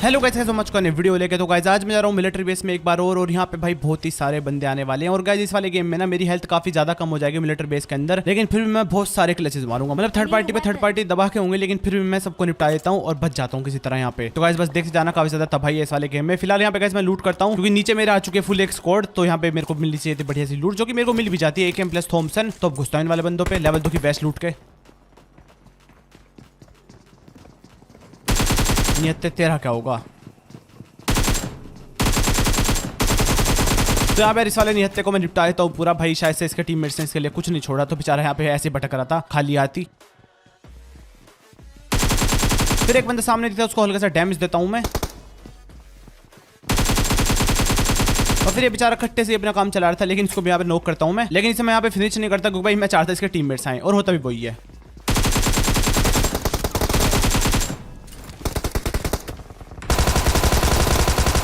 Hello guys, कैसे much करने video लेके। तो गाइस आज मैं जा रहा हूँ मिलिट्री बेस में एक बार और यहाँ पे भाई बहुत ही सारे बंदे आने वाले हैं। और गाइस इस वाले गेम में ना मेरी हेल्थ काफी ज्यादा कम हो जाएगी मिलिट्री बेस के अंदर, लेकिन फिर भी मैं बहुत सारे क्लचेस मारूंगा। मतलब थर्ड पार्टी पे थर्ड पार्टी दबा के होंगे, लेकिन फिर भी मैं सबको निपटा देता हूँ और बच जाता हूँ किसी तरह यहाँ पे। तो गाइस बस देख जाना, काफी ज्यादा तबाही है इस वाले गेम में। फिलहाल यहाँ पे गाइस मैं लूट करता हूँ, क्योंकि नीचे मेरे आ चुके फुल एक स्क्वाड। तो यहाँ पे मेरे को मिलनी चाहिए थी बढ़िया सी लूट, जो कि मेरे को मिल भी जाती है। AKM plus Thomson. तो अब घुसता हूं इन वाले बंदों पे लेवल 2 की बेस्ट लूट के। नियत तेरा क्या होगा? तो यहाँ पे इस वाले निहत्ते को मैं निपटा देता हूँ पूरा। भाई शायद से इसके टीममेट्स ने इसके लिए कुछ नहीं छोड़ा, तो बेचारा यहाँ पे ऐसे भटक रहा था खाली आती। फिर एक बंदा सामने दिखता है, उसको हल्का सा डैमेज देता हूँ मैं। और फिर ये बेचारा खट्टे से अपना काम चला रहा था, लेकिन इसको भी यहाँ पे नॉक करता हूँ मैं। लेकिन इसे मैं यहाँ पे फिनिश नहीं करता, क्योंकि भाई मैं चाहता इसके टीममेट्स आए, और होता भी वही है।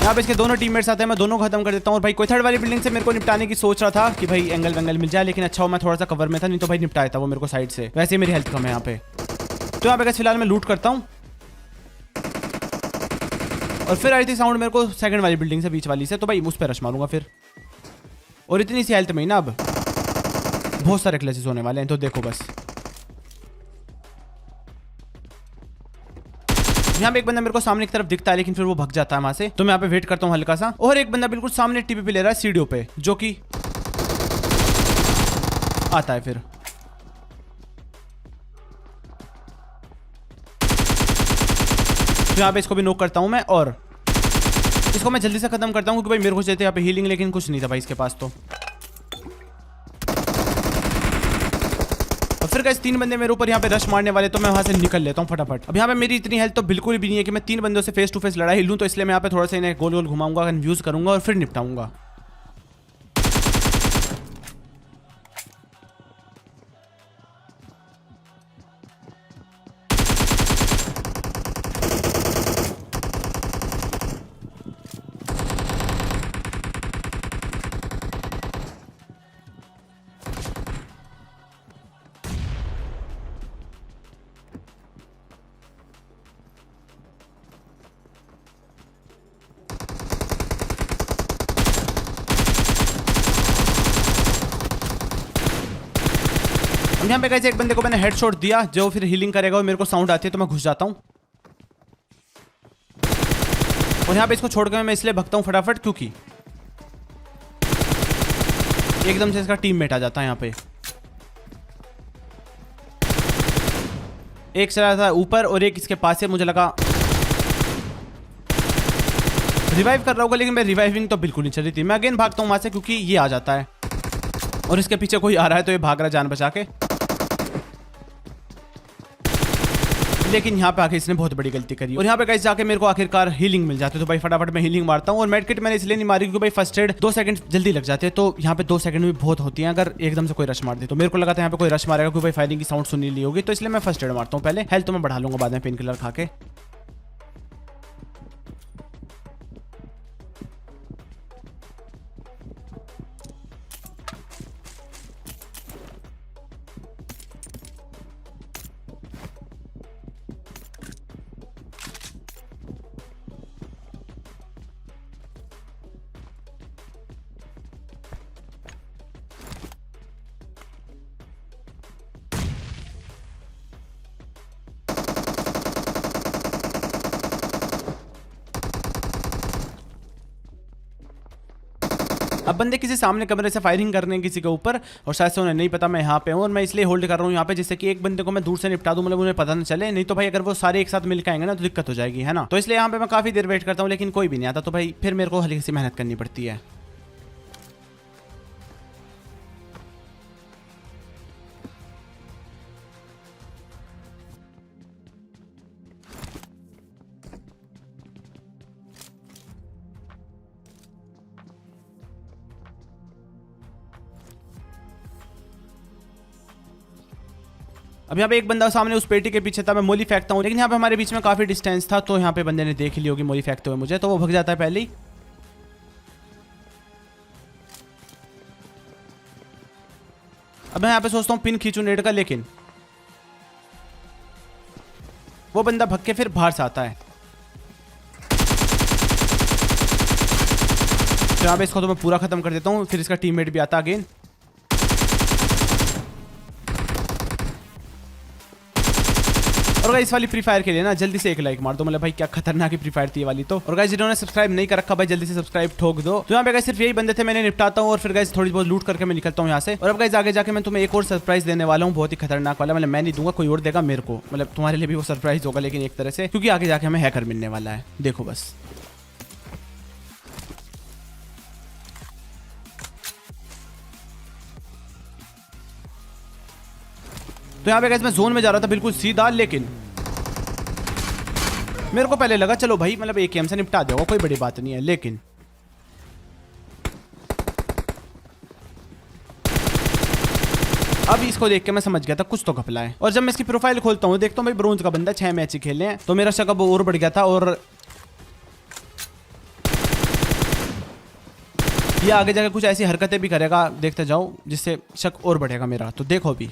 यहाँ पे इसके दोनों टीममेट्स आते हैं, मैं दोनों खत्म कर देता हूँ। और भाई कोई थर्ड वाली बिल्डिंग से मेरे को निपटाने की सोच रहा था कि भाई एंगल वेंगल मिल जाए, लेकिन अच्छा हो मैं थोड़ा सा कवर में था, नहीं तो भाई निपटाया था वो मेरे को साइड से। वैसे ही मेरी हेल्थ कम है यहाँ पे। तो यहाँ पे फिलहाल मैं लूट करता हूँ। और फिर आई थी साउंड मेरे को सेकंड वाली बिल्डिंग से, बीच वाली से। तो भाई उस पर रश मारूंगा फिर। और इतनी सी हेल्थ में ही ना अब बहुत सारे क्लचेस होने वाले हैं, तो देखो बस। यहाँ पे एक बंदा मेरे को सामने की तरफ दिखता है, लेकिन फिर वो भाग जाता है वहां से। तो मैं यहाँ पे वेट करता हूँ हल्का सा। और एक बंदा बिल्कुल सामने टीपी पे ले रहा है सीढ़ियों पे, जो कि आता है फिर। तो यहाँ पे इसको भी नॉक करता हूँ मैं, और इसको मैं जल्दी से खत्म करता हूँ, क्योंकि भाई मेरे को चाहिए यहाँ पे हीलिंग, लेकिन कुछ नहीं था भाई इसके पास। तो फिर गाइस 3 बंदे मेरे ऊपर यहाँ पे रश मारने वाले, तो मैं वहां से निकल लेता हूँ फटाफट। अब यहाँ पे मेरी इतनी हेल्थ तो बिल्कुल भी नहीं है कि मैं 3 बंदों से फेस टू फेस लड़ाई लूँ, तो इसलिए मैं यहाँ पे थोड़ा सा इन्हें गोल गोल घुमाऊंगा, कन्फ्यूज करूंगा और फिर निपटाऊंगा। यहाँ पे गाइस एक बंदे को मैंने हेडशॉट दिया, जो फिर हीलिंग करेगा, और मेरे को साउंड आती है तो मैं घुस जाता हूँ। और यहाँ पे इसको छोड़कर मैं इसलिए भगता हूँ फटाफट, क्योंकि एकदम से इसका टीममेट आ जाता है यहाँ पे। एक चला था ऊपर और एक इसके पास है, मुझे लगा रिवाइव कर रहा होगा, लेकिन मैं रिवाइविंग तो बिल्कुल नहीं चल रही थी। मैं अगेन भागता हूँ वहां से, क्योंकि ये आ जाता है और इसके पीछे कोई आ रहा है, तो ये भाग रहा है जान बचा के। लेकिन यहाँ पे आके इसने बहुत बड़ी गलती करी, और यहाँ पे गाइस जाके मेरे को आखिरकार हीलिंग मिल जाती है। तो भाई फटाफट मैं हीलिंग मारता हूँ। और मेडकिट मैंने इसलिए नहीं मारी, क्योंकि भाई फर्स्ट एड 2 सेकंड जल्दी लग जाते हैं, तो यहाँ पे 2 सेकंड भी बहुत होती है अगर एकदम से कोई रश मार दे। तो मेरे को लगा था यहाँ पे कोई रश मारेगा, क्योंकि भाई फायरिंग की साउंड सुनी ली होगी, तो इसलिए मैं फर्स्ट एड मारता हूँ पहले। हेल्थ तो मैं बढ़ा लूंगा बाद में पेन किलर खा के। अब बंदे किसी सामने कमरे से फायरिंग करने हैं किसी के ऊपर, और शायद से उन्हें नहीं पता मैं यहाँ पे हूँ, और मैं इसलिए होल्ड कर रहा हूँ यहाँ पे, जिससे कि एक बंदे को मैं दूर से निपटा दूं, मतलब उन्हें पता न चले। नहीं तो भाई अगर वो सारे एक साथ मिलकर आएंगे ना, तो दिक्कत हो जाएगी, है ना। तो इसलिए यहाँ पे मैं काफी देर वेट करता हूँ, लेकिन कोई भी नहीं आता, तो भाई फिर मेरे को हल्की सी मेहनत करनी पड़ती है। अब यहाँ पे एक बंदा सामने उस पेटी के पीछे था, मैं मोली फेंकता हूँ, लेकिन यहाँ पे हमारे बीच में काफी डिस्टेंस था, तो यहाँ पे बंदे ने देख ली होगी मोली फेंकते हुए मुझे, तो वो भग जाता है पहले ही। अब मैं यहाँ पे सोचता हूँ पिन खींचू नेट का, लेकिन वो बंदा भग के फिर बाहर से आता है। तो यहाँ पे इसको तो मैं पूरा खत्म कर देता हूँ, फिर इसका टीममेट भी आता अगेन। और गाइस इस वाली फ्री फायर के लिए ना जल्दी से एक लाइक मार दो, मतलब भाई क्या खतरनाक फ्री फायर थी ये वाली तो। और गाइस जिन्होंने सब्सक्राइब नहीं कर रखा भाई जल्दी से सब्सक्राइब ठोक दो। तो यहाँ पे गाइस सिर्फ यही बंदे थे, मैंने निपटाता हूँ और फिर गाइस थोड़ी बहुत लूट करके मैं निकलता हूँ यहाँ से। और अब गाइस आगे जाके मैं तुम्हें एक और सरप्राइज देने वाला हूँ, बहुत ही खतरनाक वाला, मतलब मैं नहीं दूंगा, कोई और देगा मेरे को, मतलब तुम्हारे लिए भी वो सरप्राइज होगा लेकिन एक तरह से, क्योंकि आगे जाके हमें हैकर मिलने वाला है, देखो बस। तो यहाँ पे गाइस मैं जोन में जा रहा था बिल्कुल सीधा, लेकिन मेरे को पहले लगा चलो भाई मतलब एक एम से निपटा देगा, कोई बड़ी बात नहीं है, लेकिन अब इसको देख के मैं समझ गया था कुछ तो घपला है। और जब मैं इसकी प्रोफाइल खोलता हूँ देखता हूँ भाई ब्रोंज का बंदा, 6 मैच ही खेले हैं, तो मेरा शक अब और बढ़ गया था। और ये आगे जाके कुछ ऐसी हरकतें भी करेगा, देखते जाओ, जिससे शक और बढ़ेगा मेरा, तो देखो भी।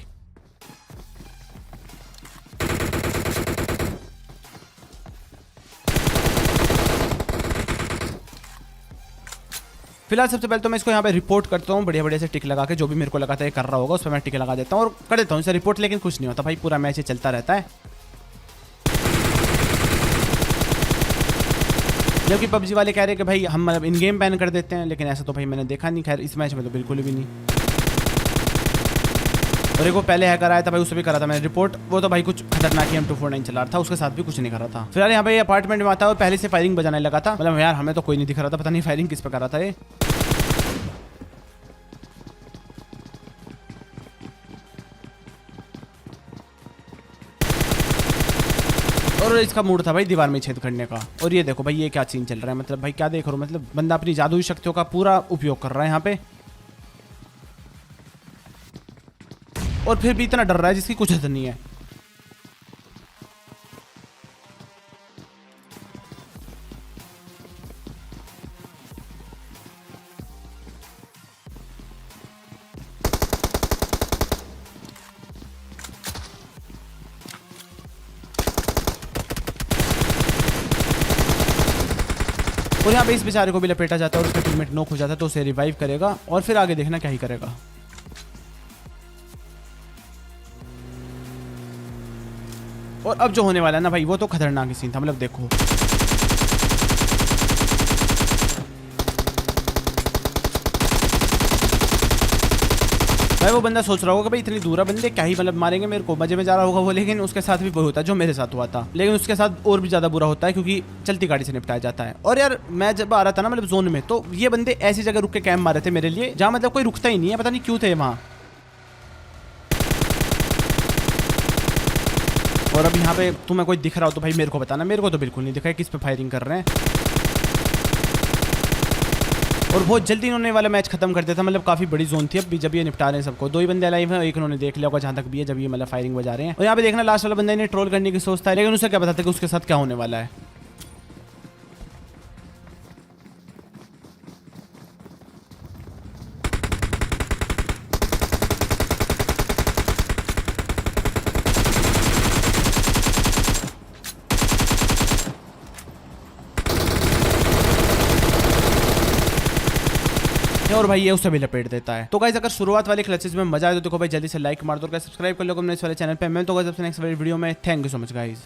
फिलहाल सबसे पहले तो मैं इसको यहाँ पे रिपोर्ट करता हूँ, बढ़िया बढ़िया से टिक लगा के, जो भी मेरे को लगा था ये कर रहा होगा उस पर मैं टिक लगा देता हूँ और कर देता हूँ इसे रिपोर्ट, लेकिन कुछ नहीं होता भाई, पूरा मैच ये चलता रहता है। जबकि पबजी वाले कह रहे हैं कि भाई हम मतलब इन गेम बैन कर देते हैं, लेकिन ऐसा तो भाई मैंने देखा नहीं, खैर इस मैच में तो बिल्कुल भी नहीं। और एक वो पहले हैकर आया था भाई, उसे भी करा था मैंने रिपोर्ट, वो तो भाई कुछ खतरनाक ही M249 चला रहा था, उसके साथ भी कुछ नहीं कर रहा था। फिलहाल यहाँ पे अपार्टमेंट में आता है और पहले से फायरिंग बजाने लगा था, मतलब यार हमें तो कोई नहीं दिख रहा था, पता नहीं फायरिंग किस पे कर रहा था ये। और इसका मूड था भाई दीवार में छेद करने का। और ये देखो भाई ये क्या सीन चल रहा है, मतलब भाई क्या देख रहे हो, मतलब बंदा अपनी जादुई शक्तियों का पूरा उपयोग कर रहा है यहाँ पे, और फिर भी इतना डर रहा है जिसकी कुछ हद नहीं है। और यहाँ पे इस बेचारे को भी लपेटा जाता है और उसका टीममेट नॉक हो जाता है, तो उसे रिवाइव करेगा और फिर आगे देखना क्या ही करेगा। और अब जो होने वाला है ना भाई वो तो खतरनाक सीन था, मतलब देखो भाई वो बंदा सोच रहा होगा कि भाई इतनी दूर बंदे क्या ही मतलब मारेंगे मेरे को, मजे में जा रहा होगा वो, लेकिन उसके साथ भी वही होता है जो मेरे साथ हुआ था, लेकिन उसके साथ और भी ज्यादा बुरा होता है क्योंकि चलती गाड़ी से निपटाया जाता है। और यार मैं जब आ रहा था ना मतलब जोन में, तो ये बंदे ऐसी जगह रुक के कैंप मारे थे मेरे लिए जहाँ मतलब कोई रुकता ही नहीं है, पता नहीं क्यों थे वहाँ। और अब यहाँ पे तुम्हें कोई दिख रहा हो तो भाई मेरे को बताना, मेरे को तो बिल्कुल नहीं दिखा है किस पे फायरिंग कर रहे हैं। और बहुत जल्दी इन्होंने वाला मैच खत्म कर दिया था, मतलब काफी बड़ी जोन थी। अब जब ये निपटा रहे हैं सबको, 2 ही बंदे लाइव हैं, एक उन्होंने देख लिया होगा जहां तक भी है, जब ये मतलब फायरिंग बजा रहे हैं। और यहाँ पे देखना लास्ट वाला बंदा इन्हें ट्रोल करने की सोचता है, लेकिन उसे क्या बताता है कि उसके साथ क्या होने वाला है। और भाई ये उसे भी लपेट देता है। तो गाइस अगर शुरुआत वाले क्लचेस में मजा आए तो देखो भाई जल्दी से लाइक मार दो और सब्सक्राइब कर लो अपने इस वाले चैनल पे। मैं तो गाइस अपने नेक्स्ट वीडियो में, thank you so much guys.